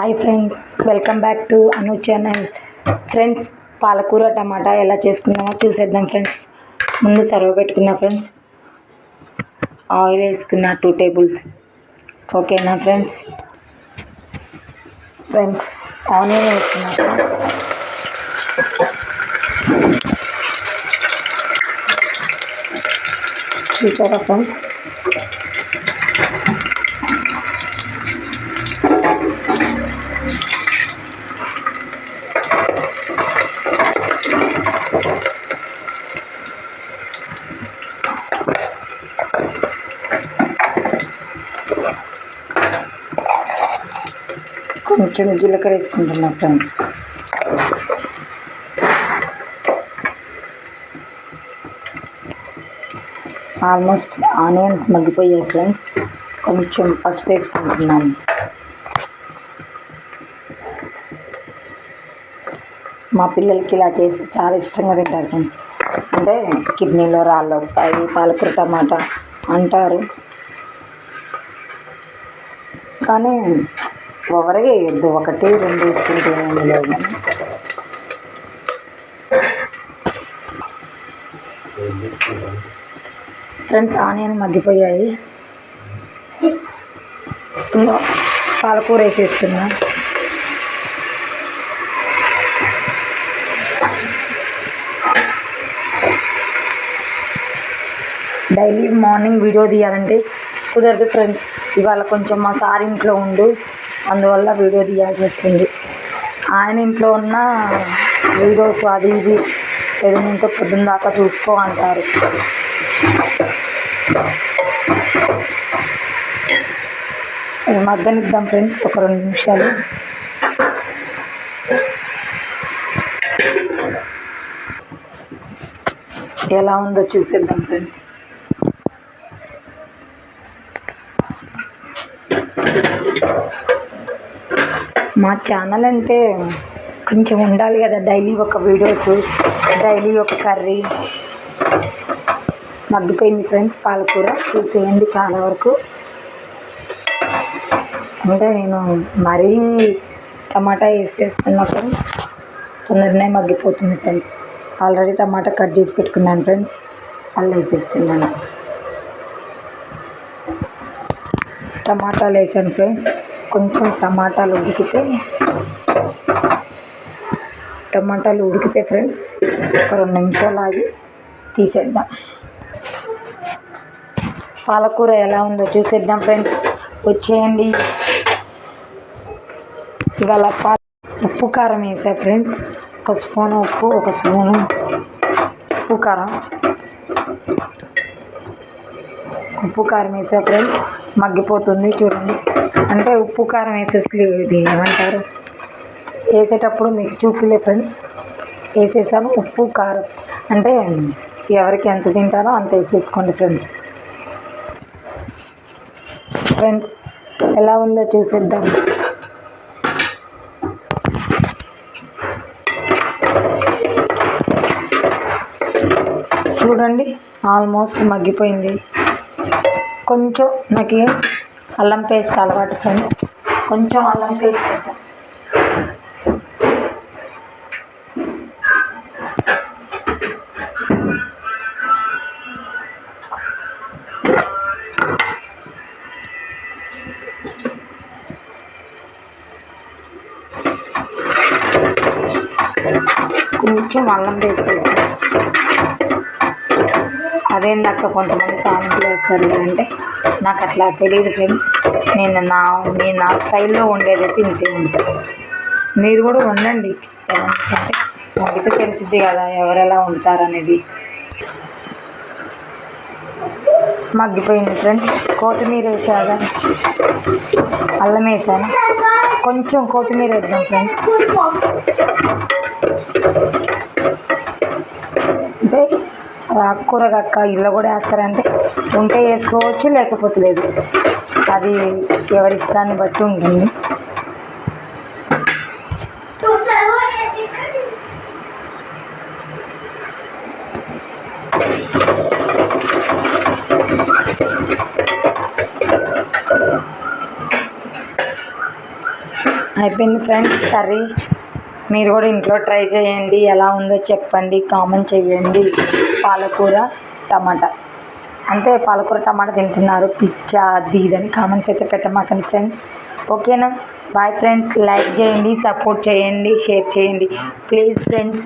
Hi friends, welcome back to Anu channel. Friends, పాలకూర టమాటా ఎలా చేసుకుందామో చూసేద్దాం ఫ్రెండ్స్. ముందు సర్వ్ పెట్టుకున్నా ఫ్రెండ్స్. ఆయిల్ వేసుకున్న 2 టేబుల్స్. ఓకేనా ఫ్రెండ్స్. ఆనియన్ వేసుకున్నా చూసారా ఫ్రెండ్స్. కొంచెం జీలకర్ర వేసుకుంటున్నా ఫ్రెండ్స్. ఆల్మోస్ట్ ఆనియన్స్ మగ్గిపోయాయి ఫ్రెండ్స్. కొంచెం పసుపు వేసుకుంటున్నాను. మా పిల్లలకి ఇలా చేస్తే చాలా ఇష్టంగా తింటారు ఫ్రెండ్స్. అంటే కిడ్నీలో రాళ్ళు వస్తాయి పాలకూర టమాటా అంటారు, కానీ ఓవర్గా వేయద్దు. 1-2 వేసుకుంటే ఏమి లేవు. కానీ ఫ్రెండ్స్, ఆనియన్ మగ్గిపోయాయి. పాలకూర వేసేస్తున్నా. డైలీ మార్నింగ్ వీడియో తీయాలంటే కుదరదు ఫ్రెండ్స్. ఇవాళ కొంచెం మా సార్ ఇంట్లో ఉండు, అందువల్ల వీడియో తీయాల్సి వస్తుంది. ఆయన ఇంట్లో ఉన్న వీడియోస్ అది ఇది ఏదైనా పొద్దున్న దాకా చూసుకో అంటారు. మగ్గనిద్దాం ఫ్రెండ్స్ ఒక 2 నిమిషాలు. ఎలా ఉందో చూసేద్దాం ఫ్రెండ్స్. మా ఛానల్ అంటే కొంచెం ఉండాలి కదా, డైలీ ఒక వీడియోస్, డైలీ ఒక కర్రీ. మగ్గిపోయింది ఫ్రెండ్స్ పాలకూర, చూసేయండి. చాలా వరకు అంటే నేను మరీ టమాటా వేసేస్తున్నా ఫ్రెండ్స్, తొందరనే మగ్గిపోతుంది ఫ్రెండ్స్. ఆల్రెడీ టమాటా కట్ చేసి పెట్టుకున్నాను ఫ్రెండ్స్, అల్లం వేసేస్తున్నాను. టమాటాలు వేసాను ఫ్రెండ్స్. కొంచెం టమాటాలు ఉడికితే ఫ్రెండ్స్ ఒక 2 నిమిషాలు ఆగి తీసేద్దాం. పాలకూర ఎలా ఉందో చూసేద్దాం ఫ్రెండ్స్. వచ్చేయండి. ఇవాళ ఉప్పు కారం వేసా ఫ్రెండ్స్. 1 స్పూను ఉప్పు, 1 స్పూను ఉప్పు కారం వేసా ఫ్రెండ్స్. మగ్గిపోతుంది చూడండి. అంటే ఉప్పు కారం ఇది ఏమంటారు, వేసేటప్పుడు మీకు చూపిలే ఫ్రెండ్స్. వేసేసాను ఉప్పు కారం. అంటే ఎవరికి ఎంత తింటారో అంత వేసేసుకోండి ఫ్రెండ్స్. ఎలా ఉందో చూసేద్దాం. చూడండి, ఆల్మోస్ట్ మగ్గిపోయింది. కొంచెం నాకు అల్లం పేస్ట్ అలవాటు ఫ్రెండ్స్, కొంచెం అల్లం పేస్ట్ వేద్దాం. కొంచెం అల్లం పేస్ట్ వేస్తాం. అదేందక్క కొంతమంది తాలింపులు వేస్తారు అంటే నాకు అట్లా తెలియదు ఫ్రెండ్స్. నేను నా స్టైల్లో వండేదైతే ఇంతే ఉంటుంది. మీరు కూడా వండండి, ఎందుకంటే వండితే తెలిసిద్ది కదా ఎవరెలా వండుతారు అనేది. మగ్గిపోయింది ఫ్రెండ్స్. కొత్తిమీర వేసాగా, అల్లం వేసాను. కొంచెం కొత్తిమీర వేద్దాం ఫ్రెండ్స్. అంటే ఆకుకూర కక్క ఇల్లు కూడా వేస్తారంటే ఉంటే వేసుకోవచ్చు, లేకపోతే లేదు. అది ఎవరి ఇష్టాన్ని బట్టి ఉంటుంది. అయిపోయింది ఫ్రెండ్స్ కర్రీ. మీరు కూడా ఇంట్లో ట్రై చేయండి, ఎలా ఉందో చెప్పండి, కామెంట్ చేయండి. పాలకూర టమాటా అంటే పాలకూర టమాటా తింటున్నారు, పిచ్చా అది ఇదని కామెంట్స్ అయితే పెట్టమాకండి ఫ్రెండ్స్. ఓకేనా? Bye friends. లైక్ చేయండి, సపోర్ట్ చేయండి, షేర్ చేయండి ప్లీజ్ ఫ్రెండ్స్.